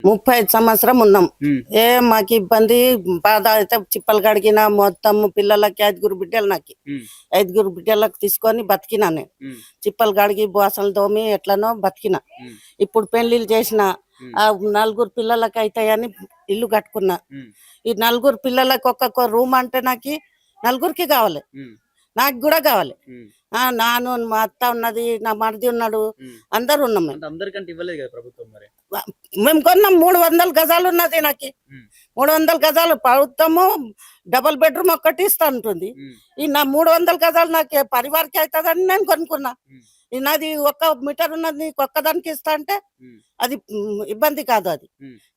35 సంవత్సరం ఉన్నాం. మాకు ఇబ్బంది బాధ అయితే చిప్పలు కడిగిన మొత్తం పిల్లలకి 5 బిడ్డలు నాకు 5 బిడ్డలకు తీసుకొని బతికినా నేను. చిప్పలు కడిగి బాసలు తోమి ఎట్లనో బతికినా. ఇప్పుడు పెళ్లిళ్ళు చేసిన 4 పిల్లలకి అవుతాయని ఇల్లు కట్టుకున్నా. ఈ 4 పిల్లలకి ఒక్కొక్క రూమ్ అంటే నాకు 4కి కావాలి, నాకు కూడా కావాలి. నాను మా అత్త ఉన్నది, నా మరిది ఉన్నాడు, అందరు ఉన్నాం. మేము కొన్నాం 300 గజాలు ఉన్నది నాకు. 300 గజాలు ప్రభుత్వము డబుల్ బెడ్రూమ్ ఒక్కటి ఇస్తా ఉంటుంది. ఈ నా 300 గజాలు నాకు పరివారికి అవుతుందని నేను కొనుక్కున్నా. నాది 1 మీటర్ ఉన్నది, నీకు ఒక్కదానికి ఇస్తా అంటే అది ఇబ్బంది కాదు. అది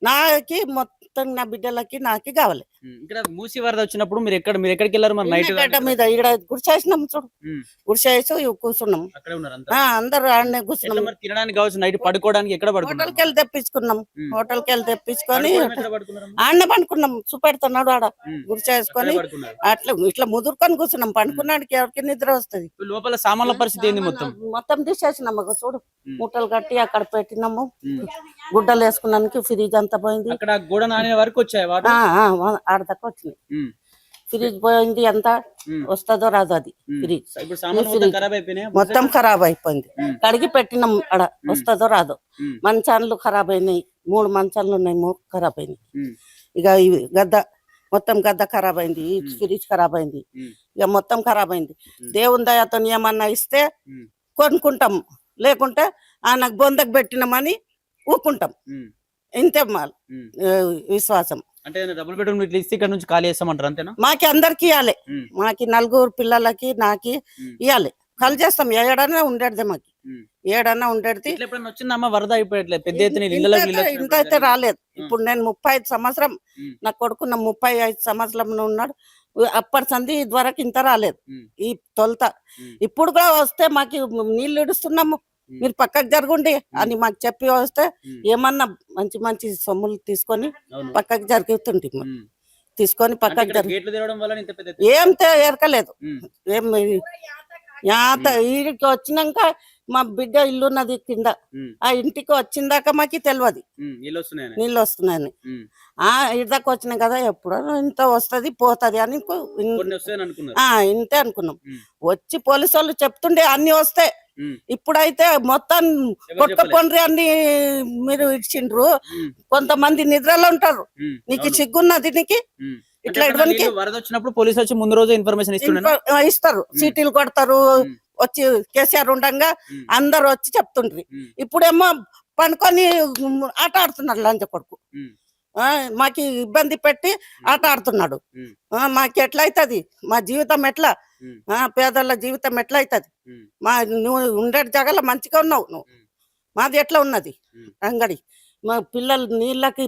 నాకి మొత్తం నా బిడ్డలకి నాకు కావాలి. ఇక్కడ మూసి వరద వచ్చినప్పుడు మీరు ఎక్కడికి వెళ్ళారు? మరి నైట్ గడ్డ మీద ఇక్కడ గుడిసేసినాం చూడు, గుడిసేసి కూర్చున్నాం. అందరు ఆడనే కూర్చున్నాం. తినడానికి కావచ్చు, నైట్ పడుకోవడానికి ఎక్కడ పడుకున్నాం? హోటల్కి వెళ్ళి తెప్పించుకున్నాం. హోటల్కి వెళ్ళి తెప్పించుకొని ఆడనే పండుకున్నాం. చూపెడుతున్నాడు ఆడ గుడిసేసుకొని అట్లా ఇట్లా ముదురుకొని కూర్చున్నాం. పండుకున్నాడికి ఎవరికి నిద్ర వస్తుంది. లోపల సామాన్ల పరిస్థితి ఏంది? మొత్తం తీసేసినాం. చూడు మూటలు కట్టి అక్కడ పెట్టినాము. గుడ్డలు వేసుకున్నానికి ఫ్రిడ్జ్ అంతా పోయింది. అక్కడ గోడ నానే వరకు వచ్చాయి, ఆడ దాకా వచ్చినాయి. ఫ్రిడ్జ్ పోయింది, ఎంత వస్తుందో రాదు అది. ఫ్రిడ్జ్ మొత్తం ఖరాబ్ అయిపోయింది. కడిగి పెట్టినాం, ఆడ వస్తుందో రాదో. మంచాలు ఖరాబ్ అయినాయి, 3 మంచాలు ఉన్నాయి, ఖరాబ్ అయినాయి. ఇక గద్ద మొత్తం గద్ద ఖరాబ్ అయింది, ఫ్రిడ్జ్ ఖరాబ్ అయింది, ఇక మొత్తం ఖరాబ్ అయింది. దేవుని దయతో ఏమన్నా ఇస్తే కొనుక్కుంటాం, లేకుంటే నాకు బొందకు పెట్టినామని ఊకుంటాం. ఇంతే మాల్ విశ్వాసం. అంటే డబుల్ బెడ్రూమ్ ఇస్తే ఇక్కడ నుంచి ఖాళీ చేస్తామంటారు, అంతేనా? మాకి అందరికి ఇవ్వాలి, మాకి 4 పిల్లలకి నాకి ఇవ్వాలి. ఖాళీ చేస్తాం. ఏడన్నా ఉండేది, మాకి ఏడన్నా ఉండేది. వచ్చిందమ్మా వరద అయిపోయట్లేదు, పెద్ద ఎత్తున ఇంత అయితే రాలేదు. ఇప్పుడు నేను 35 సంవత్సరం, నా కొడుకున్న 35 సంవత్సరం ఉన్నాడు. అప్పటి సంది ఇదివరకు ఇంత రాలేదు. ఈ తొలత ఇప్పుడు కూడా వస్తే మాకు నీళ్లు ఇడుస్తున్నాము, మీరు పక్కకు జరుగుండి అని మాకు చెప్పి వస్తే ఏమన్నా మంచి మంచి సొమ్ములు తీసుకొని పక్కకు జరుగుతుంది. తీసుకొని పక్కకు ఏం ఎరకలేదు. ఏం ఈడికి వచ్చినాక మా బిడ్డ ఇల్లు ఉన్నది కింద, ఆ ఇంటికి వచ్చిందాక మాకు తెలియదు నీళ్ళు వస్తున్నాయని. ఇదాకా వచ్చినాం కదా, ఎప్పుడో ఇంత వస్తుంది పోతుంది అని ఇంతే అనుకున్నాం. వచ్చి పోలీసు వాళ్ళు చెప్తుండే అన్ని వస్తే. ఇప్పుడైతే మొత్తం కొట్టుకపోండ్రి అన్ని మీరు ఇచ్చిండ్రు. కొంతమంది నిద్రలో ఉంటారు. నీకు సిగ్గున్నది నీకు ఇట్లా ఇవ్వడానికి? వరద వచ్చినప్పుడు పోలీసు వచ్చి ముందు రోజు ఇన్ఫర్మేషన్ ఇస్తారు, సీటీలు కొడతారు. వచ్చి కేసీఆర్ ఉండగా అందరు వచ్చి చెప్తుండ్రి. ఇప్పుడేమో పనుకొని ఆట ఆడుతున్నాడు లంచ కొడుకు. మాకు ఇబ్బంది పెట్టి ఆట ఆడుతున్నాడు. మాకు ఎట్లా అవుతుంది? మా జీవితం ఎట్లా? పేదల జీవితం ఎట్లా అవుతుంది? నువ్వు ఉండే జగలో మంచిగా ఉన్నావు, నువ్వు మాది ఎట్లా ఉన్నది అంగడి? మా పిల్లలు నీళ్ళకి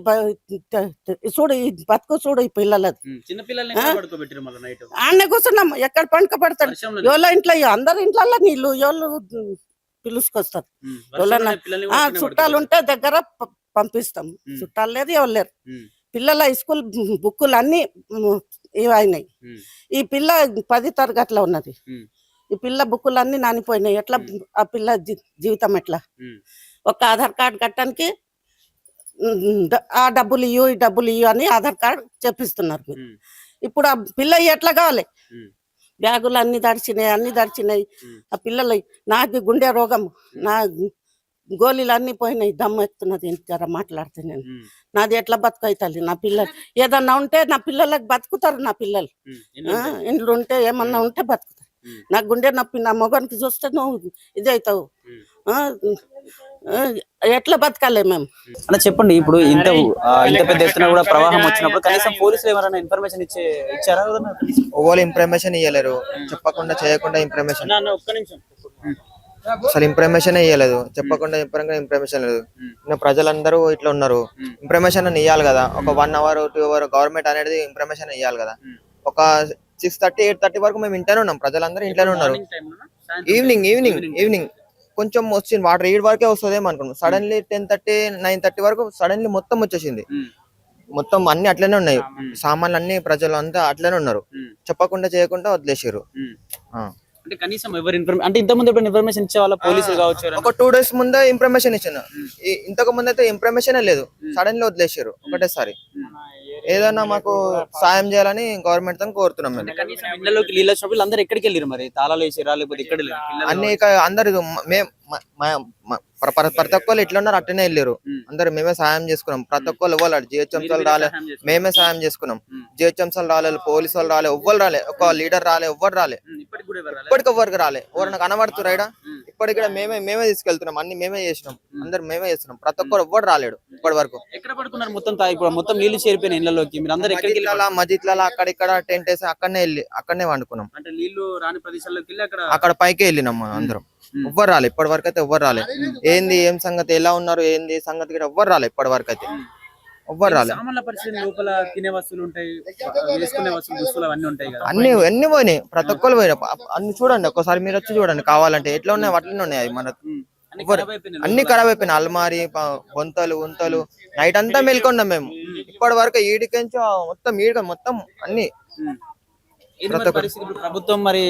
చూడు, ఈ బతుకు చూడు, ఈ పిల్లలది. ఆడనే కూర్చున్నాం, ఎక్కడ పండుగ పడతాడు? ఎవరో ఇంట్లో, అందరు ఇంట్లో నీళ్ళు ఎవరు పిలుచుకొస్తారు. చుట్టాలు ఉంటే దగ్గర పంపిస్తాం. చుట్టాలు లేదు, ఎవరు లేరు. పిల్లల స్కూల్ బుక్కులు అన్ని అయినాయి. ఈ పిల్ల 10వ తరగతిలో ఉన్నది. ఈ పిల్ల బుక్కులు అన్ని నానిపోయినాయి. ఎట్లా ఆ పిల్ల జీవితం ఎట్లా? ఒక ఆధార్ కార్డు కట్టడానికి ఆ డబ్బులు ఇయ్యు, ఈ డబ్బులు ఇయ్యు అని ఆధార్ కార్డు చెప్పిస్తున్నారు. ఇప్పుడు ఆ పిల్ల ఎట్లా కావాలి? బ్యాగులు అన్ని దడిచినాయి. ఆ పిల్లలు, నాకు గుండె రోగం, నా గోళీలు అన్ని పోయినాయి, దమ్ము ఎక్కుతున్నది. జర మాట్లాడితే నేను నాది ఎట్లా బతుకైతుంది? నా పిల్లలు ఏదన్నా ఉంటే నా పిల్లలకు బతుకుతారు. నా పిల్లలు ఇంట్లో ఉంటే ఏమన్నా ఉంటే బతుకుతారు. నా గుండె నొప్పి, నా మొగానికి చూస్తే నువ్వు ఇదవుతావు. ఎట్లా బతకాలి మేము? అలా చెప్పండి. ఇప్పుడు ఇంత పెద్ద ఎత్తున కూడా ప్రవాహం వచ్చినప్పుడు కనీసం పోలీసులు ఏమైనా ఇన్ఫర్మేషన్ ఇచ్చారా? ఓవర్ ఇన్ఫర్మేషన్ ఇవ్వలేరు, చెప్పకుండా చేయకుండా ఇన్ఫర్మేషన్. అసలు ఇన్ఫర్మేషన్ ఇవ్వలేదు, చెప్పకుండా ఇన్ఫర్మేషన్ లేదు. ప్రజలందరూ ఇట్లా ఉన్నారు, ఇన్ఫర్మేషన్ ఇవ్వాలి కదా. ఒక 1 అవర్ 2 అవర్ గవర్నమెంట్ అనేది ఇన్ఫర్మేషన్ ఇవ్వాలి కదా. ఒక 6:30 8:30 వరకు మేము ఇంట్లోనే ఉన్నాం, ప్రజలందరూ ఇంట్లోనే ఉన్నారు. ఈవినింగ్ కొంచెం వచ్చింది వాటర్, 7 వరకే వస్తుందేమో అనుకున్నాం. సడన్లీ 10:30 9:30 వరకు సడన్లీ మొత్తం వచ్చేసింది. మొత్తం అన్ని అట్లనే ఉన్నాయి, సామాన్లు అన్ని ప్రజలు అంతా అట్లనే ఉన్నారు. చెప్పకుండా చేయకుండా వదిలేసారు. అంటే కనీసం ఎవరు ఇన్ఫర్మేషన్ అంటే ఇంత ముందు ఎప్పుడు ఇన్ఫర్మేషన్ ఇచ్చే వాళ్ళ పోలీసులు కావచ్చు ఎవరైనా? ఒక 2 days ముందే ఇన్ఫర్మేషన్ ఇచ్చిన. ఇంతకు ముందు అయితే ఇన్ఫర్మేషన్ లేదు, సడన్ లో వదిలేసారు ఒకటేసారి. ఏదన్నా మాకు సాయం చేయాలని గవర్నమెంట్ తో కోరుతున్నాం మేము. అంటే కనీసం ఇళ్ళలోకి నీళ్ళు వచ్చినప్పుడు అందరూ ఎక్కడికి వెళ్ళారు మరి? తాళాలు వేసిరా లేకపోతే ఇక్కడ అన్ని అందరు ప్రతి ఒక్కరు ఎట్లా ఉన్నారు అట్టనే వెళ్ళారు. అందరు మేమే సాయం చేసుకున్నాం. ప్రతి ఒక్కరు ఇవ్వాలి. జిహెచ్ఎంసీలు రాలే, మేమే సాయం చేసుకున్నాం. జిహెచ్ఎంసీలు రాలేదు, పోలీసు వాళ్ళు రాలే, ఎవ్వరు రాలే, ఒక లీడర్ రాలే, ఎవ్వరు రాలే, ఇప్పటికి ఎవ్వరికి రాలే. ఎవరైనా కనబడుతురా ఇక్కడ? ఇప్పటికి కూడా మేమే తీసుకెళ్తున్నాం, అన్ని మేమే చేసినాం, అందరు మేమే చేస్తున్నాం. ప్రతి ఒక్కరు ఎవ్వరు రాలేడు ఇప్పటి వరకు. ఎక్కడ పడుకున్నారు మొత్తం? ఇప్పుడు మొత్తం నీళ్లు చేరిపోయిన ఇళ్ళలోకి మీరు అందరూ ఎక్కడికి మజిద్లలో అక్కడ ఇక్కడ టెంట్ వేసి అక్కడనే వండుకున్నాం. అంటే నీళ్లు రాని ప్రదేశాల్లోకి వెళ్ళి అక్కడ పైకి వెళ్ళినాం అందరం. ఎవ్వరు రాలే ఇప్పటి వరకు అయితే, ఎవ్వరు రాలే. ఏంది ఏం సంగతి, ఎలా ఉన్నారు ఏంది సంగతి కూడా ఎవ్వరు రాలే ఇప్పటి వరకు అయితే, ఎవ్వరు రాలే. సామాన్ల పరిస్థితి లోపల తినే వస్తువులు ఉంటాయి, వేసుకునే వస్తువులు, దుస్తులు అవన్నీ ఉంటాయి కదా, అన్ని పోయినాయి. ప్రతి ఒక్కరు పోయినాయి. అన్ని చూడండి, ఒక్కసారి మీరు వచ్చి చూడండి కావాలంటే. ఎట్లా ఉన్నాయి అట్లనే ఉన్నాయి మన. అన్ని ఖరాబ్ అయిపోయినాయి. అల్మారి, వంతలు నైట్ అంతా మేల్కొన్నాం మేము. ఇప్పటి వరకు ఈడికించి మొత్తం అన్ని. ప్రభుత్వం మరి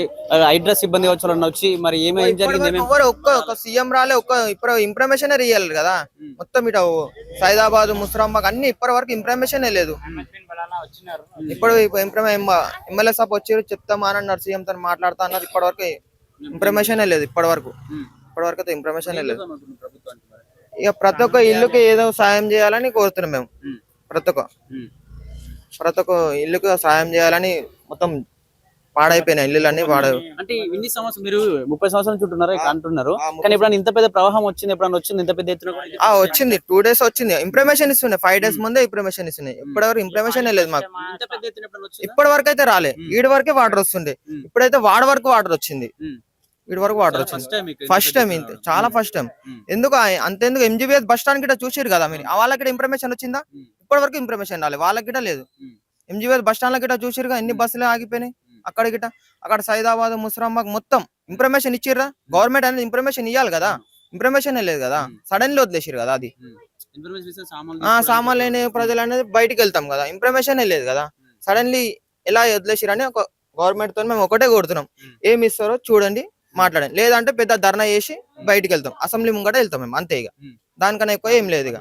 హైడ్రా సిబ్బంది వచ్చి మరి ఏమేం జరిగింది? ఒక్క సీఎం రాలే, ఇప్పుడు ఇన్ఫర్మేషన్ ఇవ్వాలి కదా. మొత్తం ఇటు సైదాబాద్, ముస్రాంబాగ్ అన్ని ఇప్పటి వరకు ఇన్ఫర్మేషన్ లేదు. ఇప్పుడు ఎమ్మెల్యే సాబ్ వచ్చి చెప్తామా అని అన్నారు, సీఎం తో మాట్లాడుతా అన్నారు. ఇప్పటి వరకు ఇన్ఫర్మేషన్ లేదు. ఇప్పటి వరకు అయితే ఇన్ఫర్మేషన్ లేదు. ఇక ప్రతి ఒక్క ఇల్లుకి ఏదో సాయం చేయాలని కోరుతున్నాం మేము. ప్రతి ఒక్క ఇల్లుకి సాయం చేయాలని. మొత్తం పాడైపోయినాయి ఇల్లులన్నీ అంటే ఇన్ని సంవత్సరం మీరు 30 సంవత్సరాల చుట్టూ అంటున్నారు, కానీ ఎప్పుడైనా ఇంత పెద్ద ప్రవాహం వచ్చింది? ఎప్పుడైనా వచ్చింది ఇంత పెద్ద ఎత్తున? వచ్చింది. 2 days వచ్చింది. ఇన్ఫర్మేషన్ ఇస్తున్నాయి. 5 days ముందే ఇన్ఫర్మేషన్ ఇస్తున్నాయి. ఇప్పటి వరకు ఇన్ఫర్మేషన్ లేదు మాకు. ఇప్పటి వరకు అయితే రాలే. ఈడి వరకే వాటర్ వస్తుండే. ఇప్పుడైతే వాడి వరకు వాటర్ వచ్చింది. వీడి వరకు వాటర్ వచ్చింది. ఫస్ట్ టైం, చాలా ఫస్ట్ టైం. అంతెందుకు ఎంజీబీఎస్ బస్ స్టాండ్ గిట్ట చూసారు కదా మీరు, వాళ్ళకి ఇన్ఫర్మేషన్ వచ్చిందా? ఇప్పటి వరకు ఇన్ఫర్మేషన్ రాలేదు, వాళ్ళకి గిట్ట లేదు. ఎంజీబీఎస్ బస్ స్టాండ్ గిట్ట చూసారుగా, ఎన్ని బస్సులు ఆగిపోయినాయి అక్కడ గిట్ట. అక్కడ సైదాబాద్, ముస్రాంబాగ్ మొత్తం ఇన్ఫర్మేషన్ ఇచ్చిర్రా? గవర్నమెంట్ అనేది ఇన్ఫర్మేషన్ ఇవ్వాలి కదా, ఇన్ఫర్మేషన్ లేదు కదా, సడన్లీ వదిలేసారు కదా. అది సామాన్లు లేని ప్రజలు అనేది బయటికి వెళ్తాం కదా, ఇన్ఫర్మేషన్ లేదు కదా, సడన్లీ ఎలా వదిలేసారు అని ఒక గవర్నమెంట్ తో మేము ఒకటే కోరుతున్నాం. ఏమి ఇస్తారో చూడండి, మాట్లాడండి. లేదంటే పెద్ద ధర్నా చేసి బయటికి వెళ్తాం, అసెంబ్లీ ముంగట వెళ్తాం మేము, అంతే. ఇక దానికన్నా ఎక్కువ ఏం లేదు ఇక.